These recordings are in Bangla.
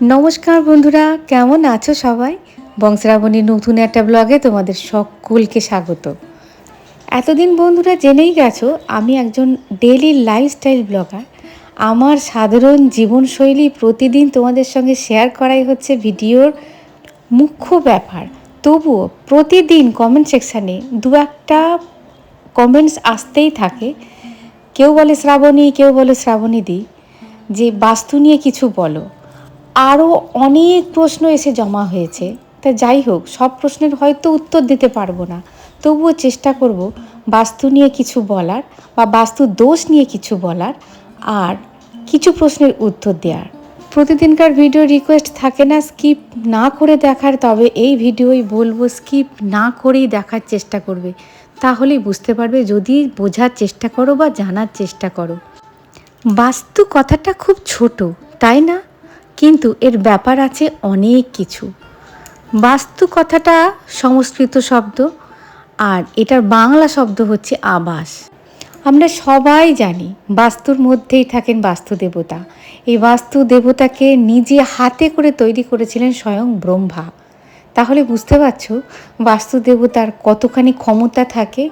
নমস্কার বন্ধুরা, কেমন আছো সবাই? বংশরাবণীর নতুন একটা ব্লগে তোমাদের সকলকে স্বাগত। এতদিন বন্ধুরা জেনেই গেছো আমি একজন ডেইলি লাইফস্টাইল ব্লগার। আমার সাধারণ জীবনশৈলী প্রতিদিন তোমাদের সঙ্গে শেয়ার করাই হচ্ছে ভিডিওর মুখ্য ব্যাপার। তবুও প্রতিদিন কমেন্ট সেকশানে দু একটা কমেন্টস আসতেই থাকে। কেউ বলে শ্রাবণী, কেউ বলে শ্রাবণীদি যে বাস্তু নিয়ে কিছু বলো। আরও অনেক প্রশ্ন এসে জমা হয়েছে। তা যাই হোক, সব প্রশ্নের হয়তো উত্তর দিতে পারবো না, তবুও চেষ্টা করব বাস্তু নিয়ে কিছু বলার বা বাস্তু দোষ নিয়ে কিছু বলার আর কিছু প্রশ্নের উত্তর দেওয়ার। প্রতিদিনকার ভিডিও রিকোয়েস্ট থাকে না স্কিপ না করে দেখার, তবে এই ভিডিওই বলবো স্কিপ না করেই দেখার চেষ্টা করবে, তাহলেই বুঝতে পারবে যদি বোঝার চেষ্টা করো বা জানার চেষ্টা করো। বাস্তু কথাটা খুব ছোট, তাই না? কিন্তু এর ব্যাপার আছে অনেক কিছু। বাস্তু কথাটা সংস্কৃত শব্দ আর এটার বাংলা শব্দ হচ্ছে আবাস। আমরা সবাই জানি বাস্তুর মধ্যেই থাকেন বাস্তু দেবতা। এই বাস্তু দেবতাকে নিজে হাতে করে তৈরি করেছিলেন স্বয়ং ব্রহ্মা। তাহলে বুঝতে পারছো বাস্তু দেবতার কতখানি ক্ষমতা থাকে।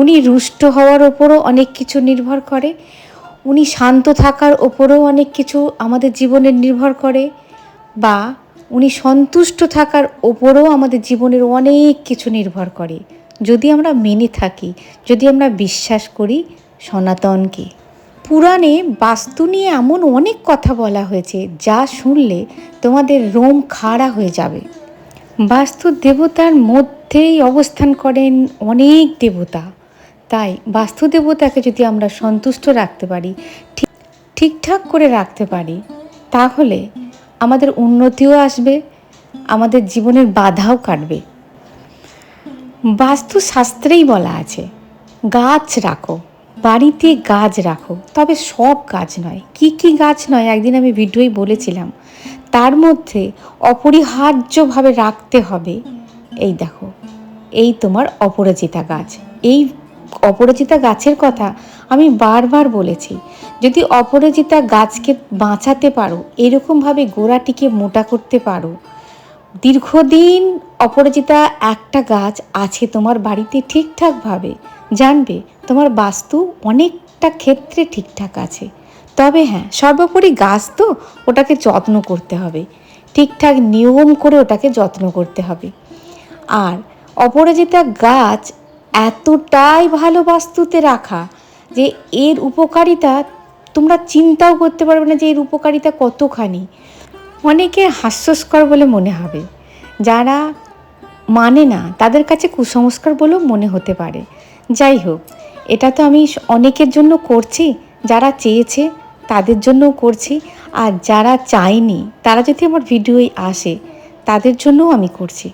উনি রুষ্ট হওয়ার ওপরও অনেক কিছু নির্ভর করে, উনি শান্ত থাকার ওপরেও অনেক কিছু আমাদের জীবনের নির্ভর করে, বা উনি সন্তুষ্ট থাকার ওপরেও আমাদের জীবনের অনেক কিছু নির্ভর করে, যদি আমরা মেনে থাকি, যদি আমরা বিশ্বাস করি সনাতনকে। পুরাণে বাস্তু নিয়ে এমন অনেক কথা বলা হয়েছে যা শুনলে তোমাদের রোম খাড়া হয়ে যাবে। বাস্তু দেবতার মধ্যেই অবস্থান করেন অনেক দেবতা। তাই বাস্তু দেবতাকে যদি আমরা সন্তুষ্ট রাখতে পারি, ঠিকঠাক করে রাখতে পারি, তাহলে আমাদের উন্নতিও আসবে, আমাদের জীবনের বাধাও কাটবে। বাস্তুশাস্ত্রেই বলা আছে গাছ রাখো, বাড়িতে গাছ রাখো, তবে সব গাছ নয়। কি কি গাছ নয় একদিন আমি ভিডিওই বলেছিলাম। তার মধ্যে অপরিহার্যভাবে রাখতে হবে, এই দেখো, এই তোমার অপরাজিতা গাছ। এই অপরাজিতা গাছের কথা আমি বারবার বলেছি। যদি অপরাজিতা গাছকে বাঁচাতে পারো, এরকমভাবে গোড়াটিকে মোটা করতে পারো, দীর্ঘদিন অপরাজিতা একটা গাছ আছে তোমার বাড়িতে ঠিকঠাকভাবে, জানবে তোমার বাস্তু অনেকটা ক্ষেত্রে ঠিকঠাক আছে। তবে হ্যাঁ, সর্বোপরি গাছ তো, ওটাকে যত্ন করতে হবে, ঠিকঠাক নিয়ম করে ওটাকে যত্ন করতে হবে। আর অপরাজিতা গাছ এতটাই ভালো বাস্তুতে রাখা যে এর উপকারিতা তোমরা চিন্তাও করতে পারবে না যে এর উপকারিতা কতখানি। অনেকে হাস্যস্কর বলে মনে হবে, যারা মানে না তাদের কাছে কুসংস্কার বলেও মনে হতে পারে। যাই হোক, এটা তো আমি অনেকের জন্য করছি, যারা চেয়েছে তাদের জন্যও করছি, আর যারা চায়নি তারা যদি আমার ভিডিওয় আসে তাদের জন্যও আমি করছি।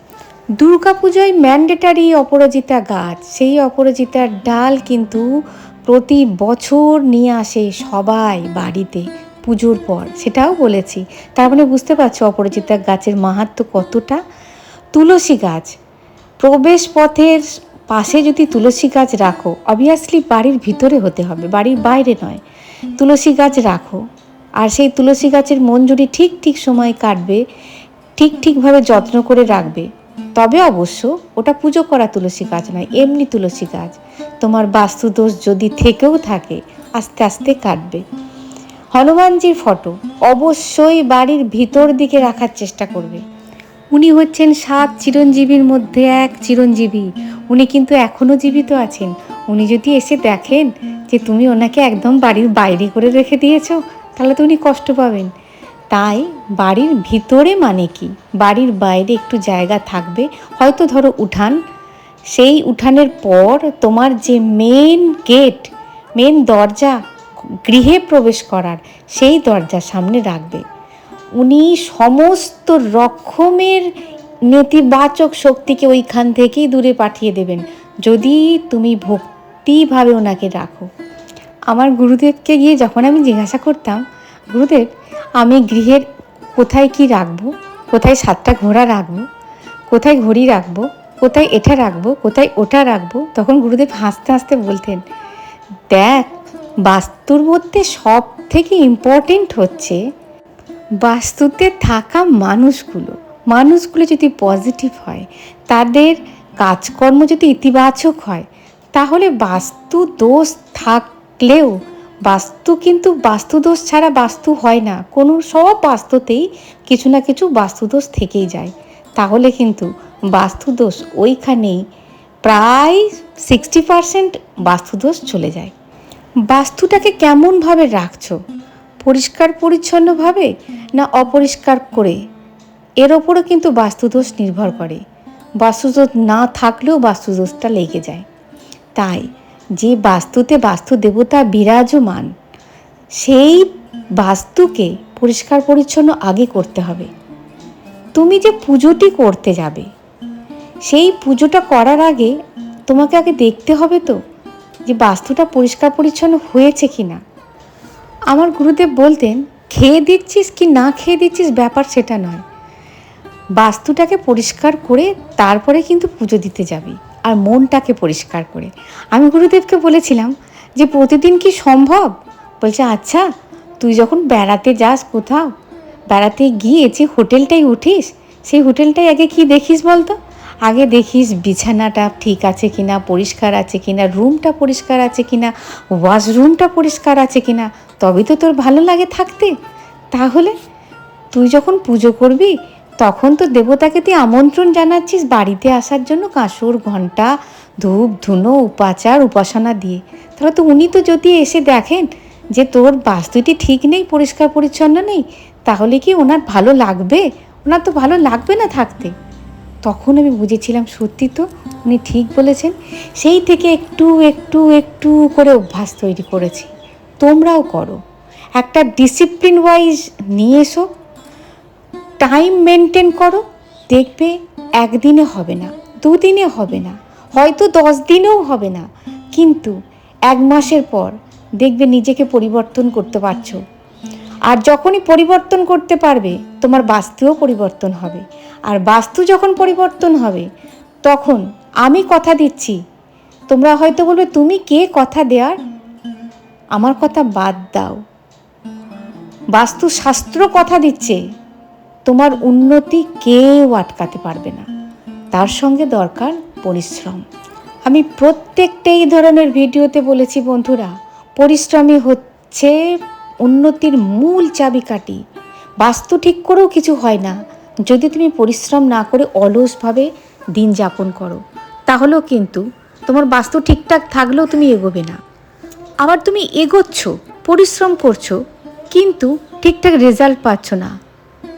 দুর্গাপুজোয় ম্যান্ডেটারি অপরাজিতা গাছ, সেই অপরাজিতার ডাল কিন্তু প্রতি বছর নিয়ে আসে সবাই বাড়িতে পুজোর পর, সেটাও বলেছি। তার মানে বুঝতে পারছো অপরাজিতা গাছের মাহাত্ম্য কতটা। তুলসী গাছ, প্রবেশ পথের পাশে যদি তুলসী গাছ রাখো, অবভিয়াসলি বাড়ির ভিতরে হতে হবে, বাড়ির বাইরে নয়। তুলসী গাছ রাখো, আর সেই তুলসী গাছের মঞ্জুরি ঠিক ঠিক সময় কাটবে, ঠিকভাবে যত্ন করে রাখবে, তবে অবশ্য ওটা পুজো করা তুলসী গাছ নয়, এমনি তুলসী গাছ। তোমার বাস্তুদোষ যদি থেকেও থাকে আস্তে আস্তে কাটবে। হনুমানজির ফটো অবশ্যই বাড়ির ভিতর দিকে রাখার চেষ্টা করবে। উনি হচ্ছেন 7 চিরঞ্জীবীর মধ্যে এক চিরঞ্জীবী। উনি কিন্তু এখনও জীবিত আছেন। উনি যদি এসে দেখেন যে তুমি ওনাকে একদম বাড়ির বাইরে করে রেখে দিয়েছো, তাহলে তো উনি কষ্ট পাবেন। তাই বাড়ির ভিতরে মানে কি, বাড়ির বাইরে একটু জায়গা থাকবে, হয়তো ধরো উঠান, সেই উঠানের পর তোমার যে মেন গেট, মেন দরজা গৃহে প্রবেশ করার, সেই দরজার সামনে রাখবে। উনি সমস্ত রকমের নেতিবাচক শক্তিকে ওইখান থেকেই দূরে পাঠিয়ে দেবেন, যদি তুমি ভক্তিভাবে ওনাকে রাখো। আমার গুরুদেবকে গিয়ে যখন আমি জিজ্ঞাসা করতাম, গুরুদেব আমি গৃহের কোথায় কি রাখবো, কোথায় 7টা ঘোড়া রাখবো, কোথায় ঘড়ি রাখবো, কোথায় এটা রাখবো, কোথায় ওটা রাখবো, তখন গুরুদেব হাসতে হাসতে বলতেন, দেখ বাস্তুর মধ্যে সব থেকে ইম্পর্টেন্ট হচ্ছে বাস্তুতে থাকা মানুষগুলো যদি পজিটিভ হয়, তাদের কাজকর্ম যদি ইতিবাচক হয়, তাহলে বাস্তু দোষ থাকলেও বাস্তু দোষ ছাড়া বাস্তু হয় না। সব বাস্তুতেই কিছু না কিছু বাস্তু দোষ থেকেই যায়। তাহলে কিন্তু বাস্তু দোষ ওইখানেই প্রায় 60% বাস্তু দোষ চলে যায়। বাস্তুটাকে কেমনভাবে রাখছো? পরিষ্কার পরিচ্ছন্নভাবে না অপরিষ্কার করে? এর ওপরও কিন্তু বাস্তুদোষ নির্ভর করে। বাস্তুদোষ না থাকলেও বাস্তুদোষটা লেগে যায়। তাই যে বাস্তুতে বাস্তু দেবতা বিরাজমান, সেই বাস্তুকে পরিষ্কার পরিচ্ছন্ন আগে করতে হবে। তুমি যে পুজোটি করতে যাবে, সেই পুজোটা করার আগে তোমাকে আগে দেখতে হবে তো যে বাস্তুটা পরিষ্কার পরিচ্ছন্ন হয়েছে কি না। আমার গুরুদেব বলতেন, খেয়ে দিচ্ছিস কি না খেয়ে দিচ্ছিস ব্যাপার সেটা নয়, বাস্তুটাকে পরিষ্কার করে তারপরে কিন্তু পুজো দিতে যাবি, আর মনটাকে পরিষ্কার করে। আমি গুরুদেবকে বলেছিলাম যে প্রতিদিন কি সম্ভব? বলছে আচ্ছা, তুই যখন বেড়াতে যাস কোথাও, বেড়াতে গিয়ে যে হোটেলটাই উঠিস, সেই হোটেলটাই আগে কি দেখিস বলতো? আগে দেখিস বিছানাটা ঠিক আছে কিনা, পরিষ্কার আছে কিনা, রুমটা পরিষ্কার আছে কিনা, ওয়াশরুমটা পরিষ্কার আছে কিনা, তবেই তো তোর ভালো লাগে থাকতে। তাহলে তুই যখন পুজো করবি, তখন তো দেবতাকে তুই আমন্ত্রণ জানাচ্ছিস বাড়িতে আসার জন্য কাঁসর ঘণ্টা ধূপ ধুনো উপাচার উপাসনা দিয়ে। তাহলে তো উনি তো যদি এসে দেখেন যে তোর বাস্তুটি ঠিক নেই, পরিষ্কার পরিচ্ছন্ন নেই, তাহলে কি ওনার ভালো লাগবে? ওনার তো ভালো লাগবে না থাকতে। তখন আমি বুঝেছিলাম সত্যি তো উনি ঠিক বলেছেন। সেই থেকে একটু একটু একটু করে অভ্যাস তৈরি করেছি। তোমরাও করো, একটা ডিসিপ্লিন ওয়াইজ নিয়ে এসো, টাইম মেনটেন করো। দেখবে একদিনে হবে না, দুদিনে হবে না, হয়তো 10 দিনেও হবে না, কিন্তু 1 মাসের পর দেখবে নিজেকে পরিবর্তন করতে পারছো। আর যখনই পরিবর্তন করতে পারবে, তোমার বাস্তুও পরিবর্তন হবে। আর বাস্তু যখন পরিবর্তন হবে, তখন আমি কথা দিচ্ছি, তোমরা হয়তো বলবে তুমি কে কথা দেওয়ার? আমার কথা বাদ দাও, বাস্তুশাস্ত্র কথা দিচ্ছে, তোমার উন্নতি কেউ আটকাতে পারবে না। তার সঙ্গে দরকার পরিশ্রম। আমি প্রত্যেকটা এই ধরনের ভিডিওতে বলেছি বন্ধুরা, পরিশ্রমই হচ্ছে উন্নতির মূল চাবিকাঠি। বাস্তু ঠিক করেও কিছু হয় না যদি তুমি পরিশ্রম না করে অলসভাবে দিন যাপন করো, তাহলেও কিন্তু তোমার বাস্তু ঠিকঠাক থাকলেও তুমি এগোবে না। আবার তুমি এগোচ্ছ, পরিশ্রম করছো, কিন্তু ঠিকঠাক রেজাল্ট পাচ্ছ না।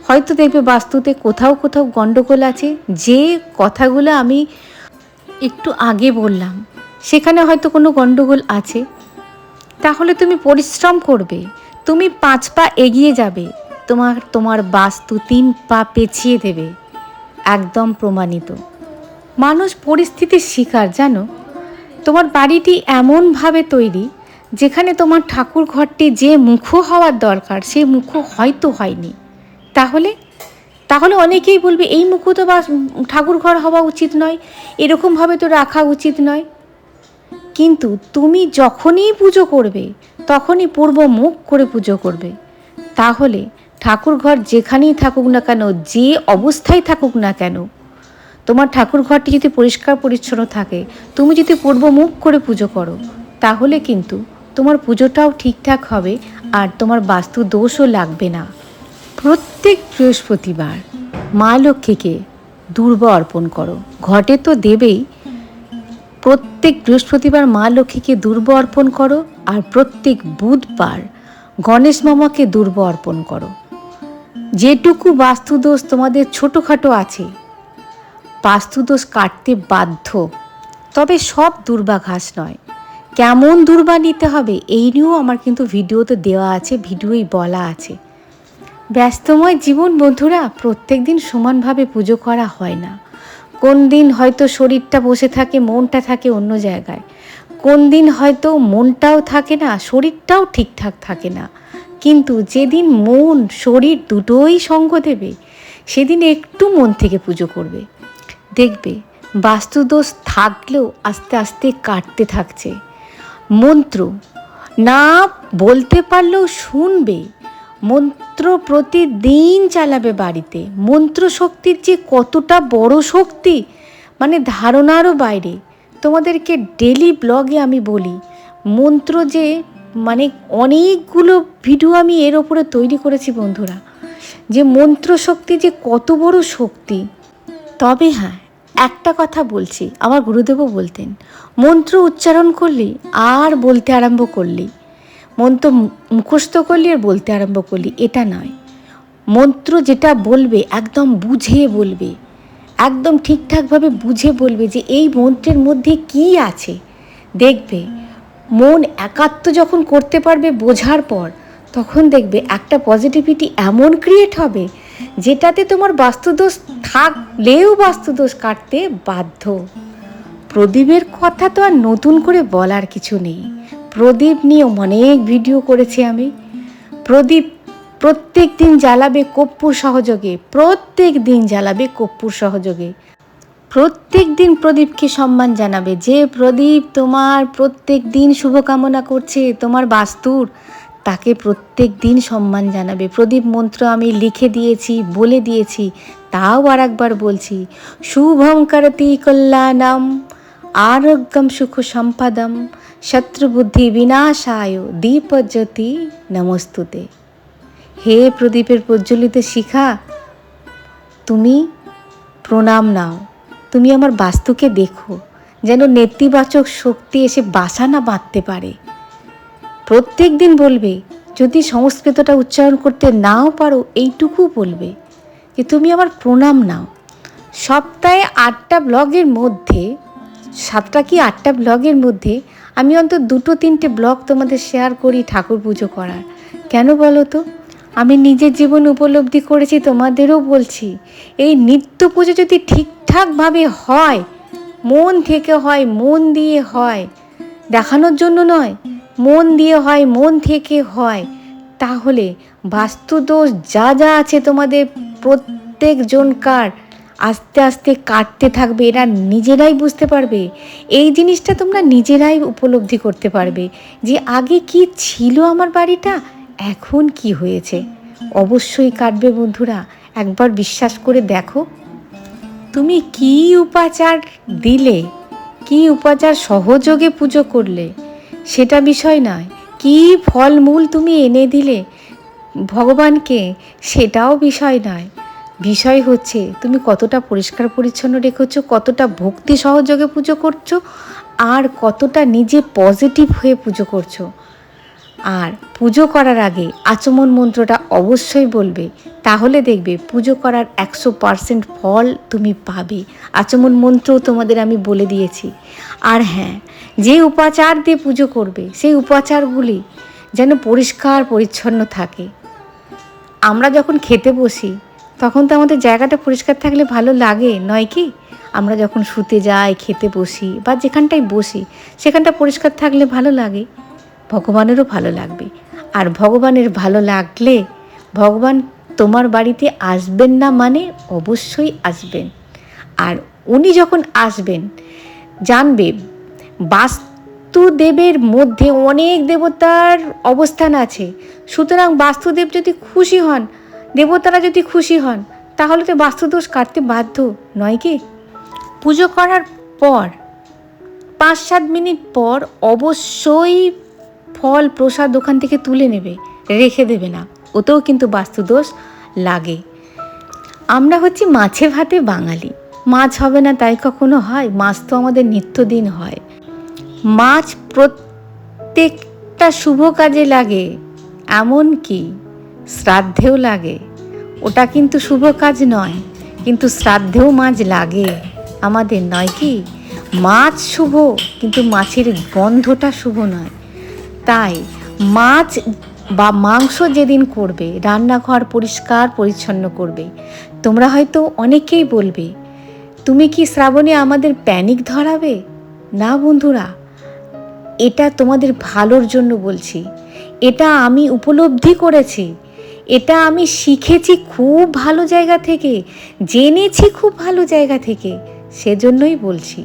হয়তো দেখবে বাস্তুতে কোথাও কোথাও গণ্ডগোল আছে, যে কথাগুলো আমি একটু আগে বললাম সেখানে হয়তো কোনো গণ্ডগোল আছে। তাহলে তুমি পরিশ্রম করবে, তুমি 5 পা এগিয়ে যাবে, তোমার বাস্তু 3 পা পেছিয়ে দেবে, একদম প্রমাণিত। মানুষ পরিস্থিতির শিকার, জানো। তোমার বাড়িটি এমনভাবে তৈরি যেখানে তোমার ঠাকুর ঘরটি যে মুখো হওয়ার দরকার সে মুখো হয়তো হয়নি। তাহলে অনেকেই বলবে এই মুখো তো ঠাকুর ঘর হওয়া উচিত নয়, এরকমভাবে তো রাখা উচিত নয়। কিন্তু তুমি যখনই পুজো করবে তখনই পূর্ব মুখ করে পুজো করবে। তাহলে ঠাকুর ঘর যেখানেই থাকুক না কেন, যে অবস্থায় থাকুক না কেন, তোমার ঠাকুর ঘরটি যদি পরিষ্কার পরিচ্ছন্ন থাকে, তুমি যদি পূর্ব মুখ করে পুজো করো, তাহলে কিন্তু তোমার পুজোটাও ঠিকঠাক হবে আর তোমার বাস্তু দোষও লাগবে না। প্রত্যেক বৃহস্পতিবার মা লক্ষ্মীকে দুর্ব অর্পণ করো। ঘটে তো দেবেই, প্রত্যেক বৃহস্পতিবার মা লক্ষ্মীকে দুর্ব অর্পণ করো, আর প্রত্যেক বুধবার গণেশ মামাকে দুর্ব অর্পণ করো। যেটুকু বাস্তুদোষ তোমাদের ছোটোখাটো আছে, বাস্তুদোষ কাটতে বাধ্য। তবে সব দুর্বাঘাস নয়, কেমন দুর্বা নিতে হবে এই নিয়েও আমার কিন্তু ভিডিওতে দেওয়া আছে, ভিডিওই বলা আছে। ব্যস্তময় জীবন বন্ধুরা, প্রত্যেক দিন সমানভাবে পুজো করা হয় না। কোন দিন হয়তো শরীরটা বসে থাকে, মনটা থাকে অন্য জায়গায়। কোন দিন হয়তো মনটাও থাকে না, শরীরটাও ঠিকঠাক থাকে না। কিন্তু যেদিন মন শরীর দুটোই সঙ্গ দেবে, সেদিন একটু মন থেকে পুজো করবে, দেখবে বাস্তুদোষ থাকলেও আস্তে আস্তে কাটতে থাকছে। মন্ত্র না বলতে পারলেও শুনবে, মন্ত্র প্রতিদিন চালাবে বাড়িতে। মন্ত্র শক্তির যে কতটা বড় শক্তি, মানে ধারণারও বাইরে। তোমাদেরকে ডেলি ব্লগে আমি বলি, মন্ত্র যে মানে অনেকগুলো ভিডিও আমি এর ওপরে তৈরি করেছি বন্ধুরা, যে মন্ত্র শক্তি যে কত বড় শক্তি। তবে হ্যাঁ, একটা কথা বলছি, আমার গুরুদেবও বলতেন, মন্ত্র উচ্চারণ করলি আর বলতে আরম্ভ করলি, মন্ত্র মুখস্থ করলি আর বলতে আরম্ভ করলি, এটা নয়। মন্ত্র যেটা বলবে একদম বুঝে বলবে, একদম ঠিকঠাকভাবে বুঝে বলবে যে এই মন্ত্রের মধ্যে কি আছে। দেখবে মন একাত্ম যখন করতে পারবে বোঝার পর, তখন দেখবে একটা পজিটিভিটি এমন ক্রিয়েট হবে যেটাতে তোমার বাস্তুদোষ থাকলেও বাস্তুদোষ কাটতে বাধ্য। প্রদীপের কথা তো আর নতুন করে বলার কিছু নেই। প্রদীপ নিয়ে অনেক ভিডিও করেছি আমি। প্রদীপ প্রত্যেক দিন জ্বালাবে কর্পূর সহযোগে, প্রত্যেক দিন জ্বালাবে কর্পূর সহযোগে। প্রত্যেক দিন প্রদীপকে সম্মান জানাবে। যে প্রদীপ তোমার প্রত্যেক দিন শুভকামনা করছে তোমার বাস্তুর, তাকে প্রত্যেক দিন সম্মান জানাবে। প্রদীপ মন্ত্র আমি লিখে দিয়েছি, বলে দিয়েছি, তাও আর একবার বলছি, শুভং করতি কল্যাণম আরোগ্যম সুখ সম্পদম শত্রুবুদ্ধি বিনাশায় দীপজ্যোতি নমস্তুতে। হে প্রদীপের প্রজ্বলিত শিখা, তুমি প্রণাম নাও। তুমি আমার বাস্তুকে দেখো, যেন নেতিবাচক শক্তি এসে বাসা না বাঁধতে পারে। প্রত্যেক দিন বলবে, যদি সংস্কৃতটা উচ্চারণ করতে নাও পারো এইটুকু বলবে যে তুমি আমার প্রণাম নাও। সপ্তাহে 8টা ব্লগের মধ্যে, 7টা কি 8টা ব্লগের মধ্যে আমি অন্তত 2-3টে ব্লগ তোমাদের শেয়ার করি ঠাকুর পুজো করার। কেন বলো তো? আমি নিজের জীবন উপলব্ধি করেছি, তোমাদেরও বলছি, এই নিত্য পুজো যদি ঠিকঠাকভাবে হয়, মন থেকে হয়, মন দিয়ে হয়, দেখানোর জন্য নয়, মন দিয়ে হয়, মন থেকে হয়, তাহলে বাস্তুদোষ যা যা আছে তোমাদের প্রত্যেকজনকার আস্তে আস্তে কাটতে থাকবে। এরা নিজেরাই বুঝতে পারবে, এই জিনিসটা তোমরা নিজেরাই উপলব্ধি করতে পারবে যে আগে কি ছিল আমার বাড়িটা, এখন কি হয়েছে। অবশ্যই কাটবে বন্ধুরা, একবার বিশ্বাস করে দেখো। তুমি কি উপাচার দিলে, কি উপাচার সহযোগে পুজো করলে, সেটা বিষয় নয়। কি ফলমূল তুমি এনে দিলে ভগবানকে, সেটাও বিষয় নয়। বিষয় হচ্ছে তুমি কতটা পরিষ্কার পরিচ্ছন্ন রেখেছো, কতটা ভক্তি সহযোগে পুজো করছো, আর কতটা নিজে পজিটিভ হয়ে পুজো করছো। আর পুজো করার আগে আচমন মন্ত্রটা অবশ্যই বলবে, তাহলে দেখবে পুজো করার 100% ফল তুমি পাবে। আচমন মন্ত্রও তোমাদের আমি বলে দিয়েছি। আর হ্যাঁ, যে উপাচার দিয়ে পুজো করবে সেই উপাচারগুলি যেন পরিষ্কার পরিচ্ছন্ন থাকে। আমরা যখন খেতে বসি তখন তো আমাদের জায়গাটা পরিষ্কার থাকলে ভালো লাগে, নয় কি? আমরা যখন শুতে যাই, খেতে বসি, বা যেখানটায় বসি সেখানটা পরিষ্কার থাকলে ভালো লাগে, ভগবানেরও ভালো লাগবে। আর ভগবানের ভালো লাগলে ভগবান তোমার বাড়িতে আসবেন না মানে অবশ্যই আসবেন। আর উনি যখন আসবেন, জানবে বাস্তুদেবের মধ্যে অনেক দেবতার অবস্থান আছে। সুতরাং বাস্তুদেব যদি খুশি হন, দেবতারা যদি খুশি হন, তাহলে তো বাস্তুদোষ কাটতে বাধ্য, নয় কি? পুজো করার পর 5-7 মিনিট পর অবশ্যই ফল প্রসাদ দোকান থেকে তুলে নেবে, রেখে দেবে না, ওতেও কিন্তু বাস্তুদোষ লাগে। আমরা হচ্ছি মাছে ভাতে বাঙালি, মাছ হবে না তাই কখনো হয়? মাছ তো আমাদের নিত্যদিন হয়। মাছ প্রত্যেকটা শুভ কাজে লাগে, এমন কি শ্রাদ্ধেও লাগে। ওটা কিন্তু শুভ কাজ নয়, কিন্তু শ্রাদ্ধেও মাছ লাগে আমাদের, নয় কি? মাছ শুভ, কিন্তু মাছের গন্ধটা শুভ নয়। তাই মাছ বা মাংস যেদিন করবে, রান্নাঘর পরিষ্কার পরিচ্ছন্ন করবে। তোমরা হয়তো অনেকেই বলবে, তুমি কি শ্রাবণে আমাদের প্যানিক ধরাবে? না বন্ধুরা, এটা তোমাদের ভালোর জন্য বলছি। এটা আমি উপলব্ধি করেছি, এটা আমি শিখেছি খুব ভালো জায়গা থেকে, জেনেছি খুব ভালো জায়গা থেকে, সেজন্যই বলছি।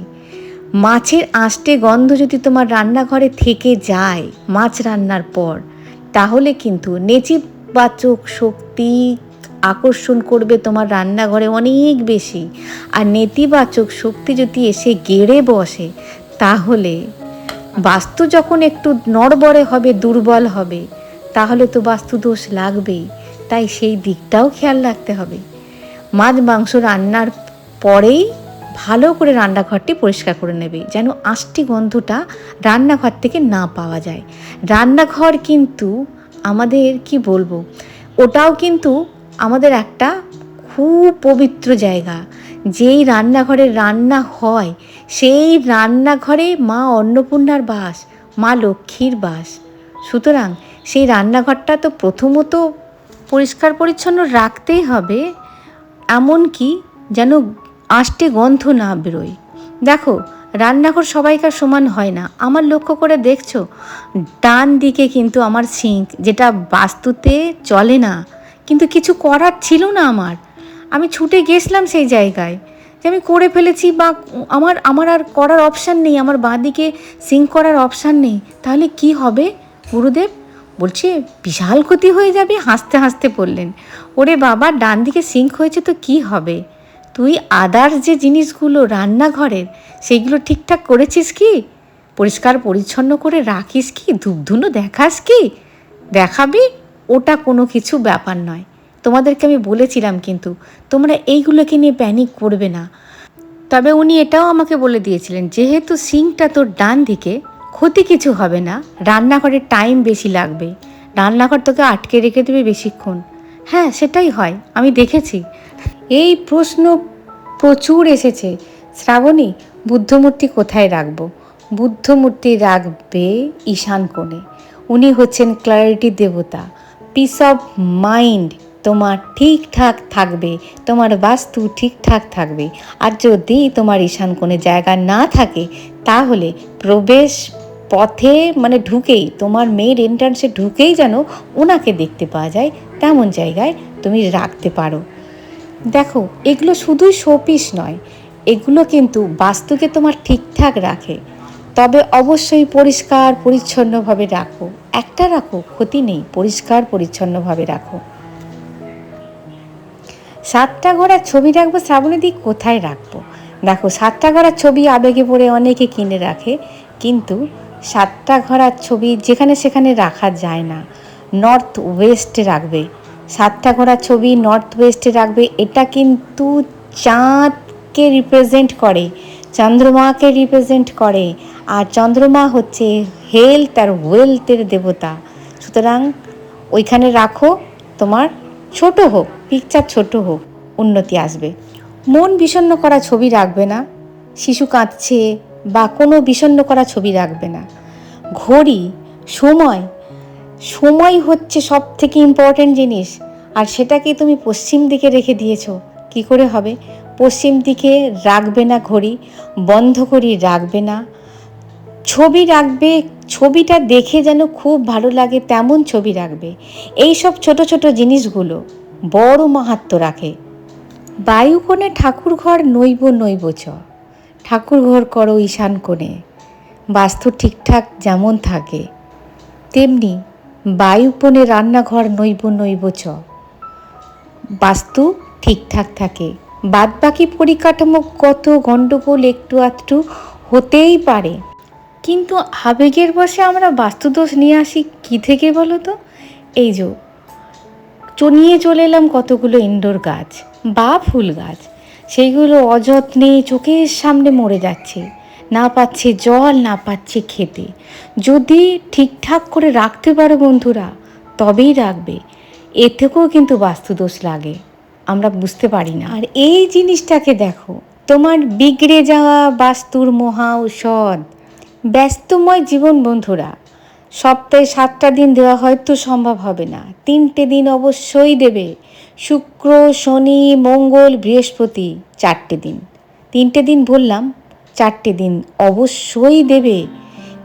মাছের আঁশটে গন্ধ যদি তোমার রান্নাঘরে থেকে যায় মাছ রান্নার পর, তাহলে কিন্তু ইতিবাচক শক্তি আকর্ষণ করবে তোমার রান্নাঘরে অনেক বেশি। আর নেতিবাচক শক্তি যদি এসে গেড়ে বসে, তাহলে বাস্তু যখন একটু নড়বড়ে হবে, দুর্বল হবে, তাহলে তো বাস্তু দোষ লাগবেই। তাই সেই দিকটাও খেয়াল রাখতে হবে। মাছ মাংস রান্নার পরেই ভালো করে রান্নাঘরটি পরিষ্কার করে নেবে, যেন আষ্টি গন্ধটা রান্নাঘর থেকে না পাওয়া যায়। রান্নাঘর কিন্তু আমাদের কি বলবো, ওটাও কিন্তু আমাদের একটা খুব পবিত্র জায়গা। যেই রান্নাঘরে রান্না হয়, সেই রান্নাঘরে মা অন্নপূর্ণার বাস, মা লক্ষ্মীর বাস। সুতরাং সেই রান্নাঘরটা তো প্রথমত পরিষ্কার পরিচ্ছন্ন রাখতেই হবে, এমনকি যেন আষ্টে গন্ধ না বেরোয়। দেখো, রান্নাঘর সবাইকার সমান হয় না। আমার লক্ষ্য করে দেখছো, ডান দিকে কিন্তু আমার সিঙ্ক, যেটা বাস্তুতে চলে না, কিন্তু কিছু করার ছিল না আমার, আমি ছুটে গেছিলাম সেই জায়গায় যে আমি করে ফেলেছি, বা আমার আর করার অপশান নেই, আমার বাঁ দিকে সিঙ্ক করার অপশান নেই। তাহলে কি হবে গুরুদেব? বলছে বিশাল ক্ষতি হয়ে যাবে। হাসতে হাসতে বললেন, ওরে বাবা, ডান দিকে সিঙ্ক হয়েছে তো কি হবে, তুই আদার্স যে জিনিসগুলো রান্নাঘরের, সেইগুলো ঠিকঠাক করেছিস কি? পরিষ্কার পরিচ্ছন্ন করে রাখিস কি? ধূপধুনো দেখাস কি? দেখাবি, ওটা কোনো কিছু ব্যাপার নয়। তোমাদেরকে আমি বলেছিলাম, কিন্তু তোমরা এইগুলোকে নিয়ে প্যানিক করবে না। তবে উনি এটাও আমাকে বলে দিয়েছিলেন, যেহেতু সিঙ্কটা তোর ডান দিকে, ক্ষতি কিছু হবে না, রান্নাঘরে টাইম বেশি লাগবে, রান্নাঘর তোকে আটকে রেখে দেবে বেশিক্ষণ। হ্যাঁ, সেটাই হয়, আমি দেখেছি। এই প্রশ্ন প্রচুর এসেছে, শ্রাবণী বুদ্ধমূর্তি কোথায় রাখবো? বুদ্ধমূর্তি রাখবে ঈশান কোণে। উনি হচ্ছেন ক্ল্যারিটি দেবতা। পিস অফ মাইন্ড তোমার ঠিকঠাক থাকবে, তোমার বাস্তু ঠিকঠাক থাকবে। আর যদি তোমার ঈশান কোণে জায়গা না থাকে, তাহলে প্রবেশ পথে মানে ঢুকেই, তোমার মেয়ের এন্ট্রান্সে ঢুকেই যেন ওনাকে দেখতে পাওয়া যায়, তেমন জায়গায় তুমি রাখতে পারো। দেখো, এগুলো শুধুই শোপিস নয়, এগুলো কিন্তু বাস্তুকে তোমার ঠিকঠাক রাখে। তবে অবশ্যই পরিষ্কার পরিচ্ছন্নভাবে রাখো। একটা রাখো, ক্ষতি নেই, পরিষ্কার পরিচ্ছন্নভাবে রাখো। 7টা ঘোড়ার ছবি রাখবো শ্রাবণীদি, কোথায় রাখবো? দেখো, 7টা ঘোড়ার ছবি আবেগে পড়ে অনেকে কিনে রাখে, কিন্তু 7টা ঘোড়ার ছবি যেখানে সেখানে রাখা যায় না। নর্থ ওয়েস্টে রাখবে। 7টা ঘোড়ার ছবি নর্থ ওয়েস্টে রাখবে। এটা কিন্তু চাঁদকে রিপ্রেজেন্ট করে, চন্দ্রমাকে রিপ্রেজেন্ট করে, আর চন্দ্রমা হচ্ছে হেলথ আর ওয়েলথের দেবতা। সুতরাং ওইখানে রাখো। তোমার ছোট হোক, পিকচার ছোট হোক, উন্নতি আসবে। মন বিষণ্ণ করা ছবি রাখবে না, শিশু কাঁদছে বা কোনো বিষণ্ণ করা ছবি রাখবে না। ঘড়ি, সময়, সময় হচ্ছে সব থেকে ইম্পর্ট্যান্ট জিনিস, আর সেটাকে তুমি পশ্চিম দিকে রেখে দিয়েছো। কি করে হবে? পশ্চিম দিকে রাখবে না ঘড়ি, বন্ধ করি রাখবে না। ছবি রাখবে, ছবিটা দেখে যেন খুব ভালো লাগে তেমন ছবি রাখবে। এই সব ছোট ছোট জিনিসগুলো বড় মাহাত্ম্য রাখে। বায়ুকোণে ঠাকুর ঘর নৈব নৈব চ, ঠাকুর ঘর করো ঈশান কোণে। বাস্তু ঠিকঠাক যেমন থাকে, তেমনি বায়ুকোণে রান্নাঘর নৈব নৈব চ, বাস্তু ঠিকঠাক থাকে। বাদবাকি পরিকাঠামোগত গণ্ডগোল একটু আধটু হতেই পারে, কিন্তু আবেগের বশে আমরা বাস্তুদোষ নিয়ে আসি কী থেকে বলো তো? এই যে নিয়ে চলে এলাম কতগুলো ইনডোর গাছ বা ফুল গাছ, সেইগুলো অযত্নে চোখের সামনে মরে যাচ্ছে, না পাচ্ছে জল, না পাচ্ছে খেতে। যদি ঠিকঠাক করে রাখতে পারো বন্ধুরা, তবেই রাখবে। এ থেকেও কিন্তু বাস্তুদোষ লাগে, আমরা বুঝতে পারি না। আর এই জিনিসটাকে দেখো, তোমার বিগড়ে যাওয়া বাস্তুর মহা ঔষধ। ব্যস্তময় জীবন বন্ধুরা, সপ্তাহে 7টা দিন দেওয়া হয়তো সম্ভব হবে না, 3টে দিন অবশ্যই দেবে। শুক্র, শনি, মঙ্গল, বৃহস্পতি, 4টে দিন। 3টে দিন বললাম, 4টে দিন অবশ্যই দেবে।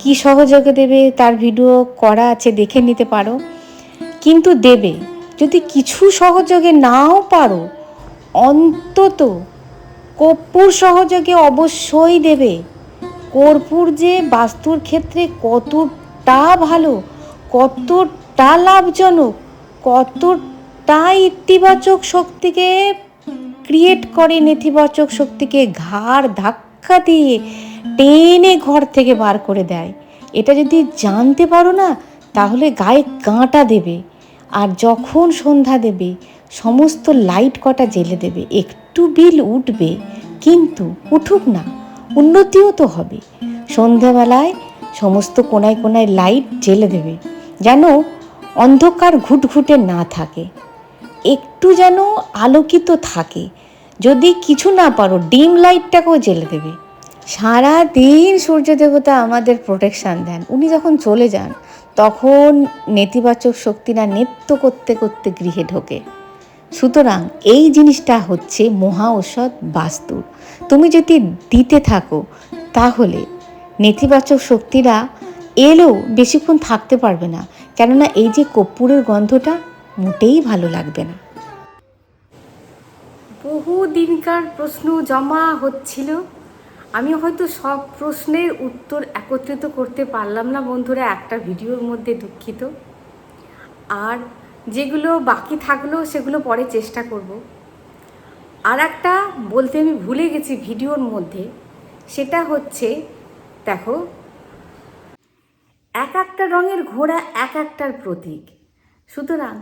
কি সহযোগে দেবে তার ভিডিও করা আছে, দেখে নিতে পারো, কিন্তু দেবে। যদি কিছু সহযোগে নাও পারো, অন্তত কর্পূর সহযোগে অবশ্যই দেবে। কর্পূর যে বাস্তুর ক্ষেত্রে কতটা ভালো, কতটা লাভজনক, কতটা ইতিবাচক শক্তিকে ক্রিয়েট করে, নেতিবাচক শক্তিকে ঘাড় ধাক্কা দিয়ে টেনে ঘর থেকে বার করে দেয়। এটা যদি জানতে পারো না, তাহলে গায়ে কাঁটা দেবে। আর যখন সন্ধ্যা দেবে, সমস্ত লাইট কটা জ্বেলে দেবে। একটু বিল উঠবে, কিন্তু উঠুক না, উন্নতিও তো হবে। সন্ধ্যাবেলায় সমস্ত কোনায় কোনায় লাইট জ্বেলে দেবে, যেন অন্ধকার ঘুটঘুটে না থাকে, একটু যেন আলোকিত থাকে। যদি কিছু না পারো, ডিম লাইটটাকেও জ্বেলে দেবে। সারা দিন সূর্য দেবতা আমাদের প্রোটেকশান দেন। উনি যখন চলে যান, তখন নেতিবাচক শক্তিরা নৃত্য করতে করতে গৃহে ঢোকে। সুতরাং এই জিনিসটা হচ্ছে মহা ঔষধ বাস্তুর। তুমি যদি দিতে থাকো, তাহলে নেতিবাচক শক্তিরা এলেও বেশিক্ষণ থাকতে পারবে না। কেননা এই যে কর্পূরের গন্ধটা মোটেই ভালো লাগবে না। বহু দিনকার প্রশ্ন জমা হচ্ছিল, আমি হয়তো সব প্রশ্নের উত্তর একত্রিত করতে পারলাম না বন্ধুরা একটা ভিডিওর মধ্যে, দুঃখিত। আর যেগুলো বাকি থাকলো সেগুলো পরে চেষ্টা করব। আর একটা বলতে আমি ভুলে গেছি ভিডিওর মধ্যে, সেটা হচ্ছে দেখো, এক একটা রঙের ঘোড়া এক একটার প্রতীক। সুতরাং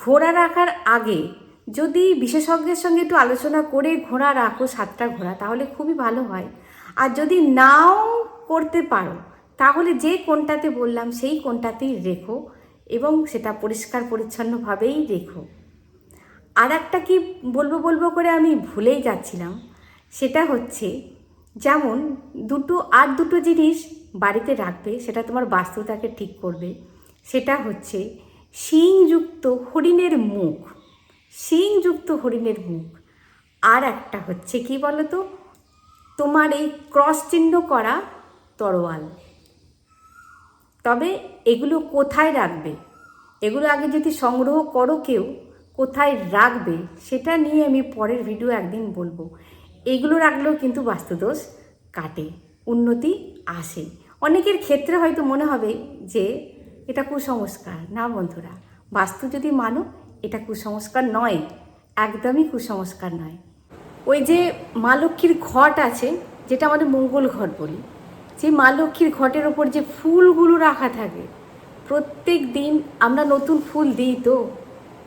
ঘোড়া রাখার আগে যদি বিশেষজ্ঞের সঙ্গে একটু আলোচনা করে ঘোড়া রাখো, 7টা ঘোড়া, তাহলে খুবই ভালো হয়। আর যদি নাও করতে পারো, তাহলে যে কোণটাতে বললাম সেই কোণটাতেই রেখো, এবং সেটা পরিষ্কার পরিচ্ছন্নভাবেই রেখো। আর একটা কি বলবো করে আমি ভুলেই যাচ্ছিলাম, সেটা হচ্ছে যেমন দুটো জিনিস বাড়িতে রাখবে, সেটা তোমার বাস্তুটাকে ঠিক করবে। সেটা হচ্ছে শিংযুক্ত হরিণের মুখ, শিংযুক্ত হরিণের মুখ। আর একটা হচ্ছে কি বলো তো, তোমার এই ক্রস চিহ্ন করা তরোয়াল। তবে এগুলো কোথায় রাখবে, এগুলো আগে যদি সংগ্রহ করো কেউ, কোথায় রাখবে সেটা নিয়ে আমি পরের ভিডিও একদিন বলবো। এইগুলো রাখলেও কিন্তু বাস্তুদোষ কাটে, উন্নতি আসে। অনেকের ক্ষেত্রে হয়তো মনে হবে যে এটা কুসংস্কার। না বন্ধুরা, বাস্তু যদি মানো, এটা কুসংস্কার নয়, একদমই কুসংস্কার নয়। ওই যে মা লক্ষ্মীর ঘট আছে, যেটা আমাদের মঙ্গল ঘট বলি, যে মা লক্ষ্মীর ঘটের ওপর যে ফুলগুলো রাখা থাকে, প্রত্যেক দিন আমরা নতুন ফুল দিই, তো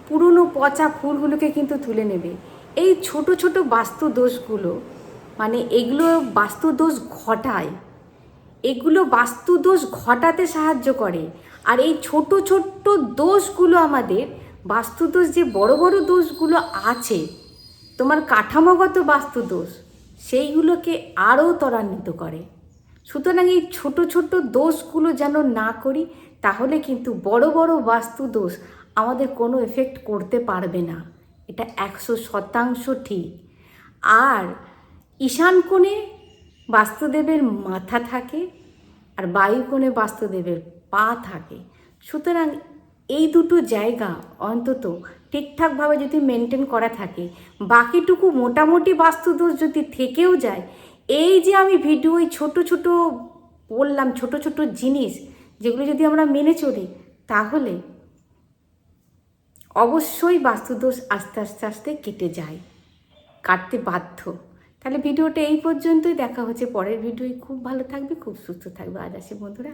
পুরনো পচা ফুলগুলোকে কিন্তু তুলে নেবে। এই ছোট ছোট বাস্তু দোষগুলো, মানে এগুলো বাস্তু দোষ ঘটায়, এগুলো বাস্তু দোষ ঘটাতে সাহায্য করে। আর এই ছোট ছোট্ট দোষগুলো আমাদের বাস্তুদোষ, যে বড় বড় দোষগুলো আছে তোমার কাঠামোগত বাস্তু দোষ, সেইগুলোকে আরও ত্বরান্বিত করে। সুতরাং এই ছোট ছোট দোষগুলো যেন না করি, তাহলে কিন্তু বড় বড় বাস্তু দোষ আমাদের কোনো এফেক্ট করতে পারবে না, এটা 100% ঠিক। আর ঈশান কোণে বাস্তুদেবের মাথা থাকে, আর বায়ু কোণে বাস্তুদেবের পা থাকে। সুতরাং এই দুটো জায়গা অন্তত ঠিকঠাকভাবে যদি মেনটেন করা থাকে, বাকিটুকু মোটামুটি বাস্তুদোষ যদি থেকেও যায়, এই যে আমি ভিডিওয় ছোট ছোট বললাম, ছোট ছোট জিনিস যেগুলো যদি আমরা মেনে চলি, তাহলে অবশ্যই বাস্তুদোষ আস্তে আস্তে আস্তে কেটে যায়, কাটতে বাধ্য। তাহলে ভিডিওটা এই পর্যন্তই, দেখা হচ্ছে পরের ভিডিওয়। খুব ভালো থাকবে, খুব সুস্থ থাকবে। আজ আসি বন্ধুরা।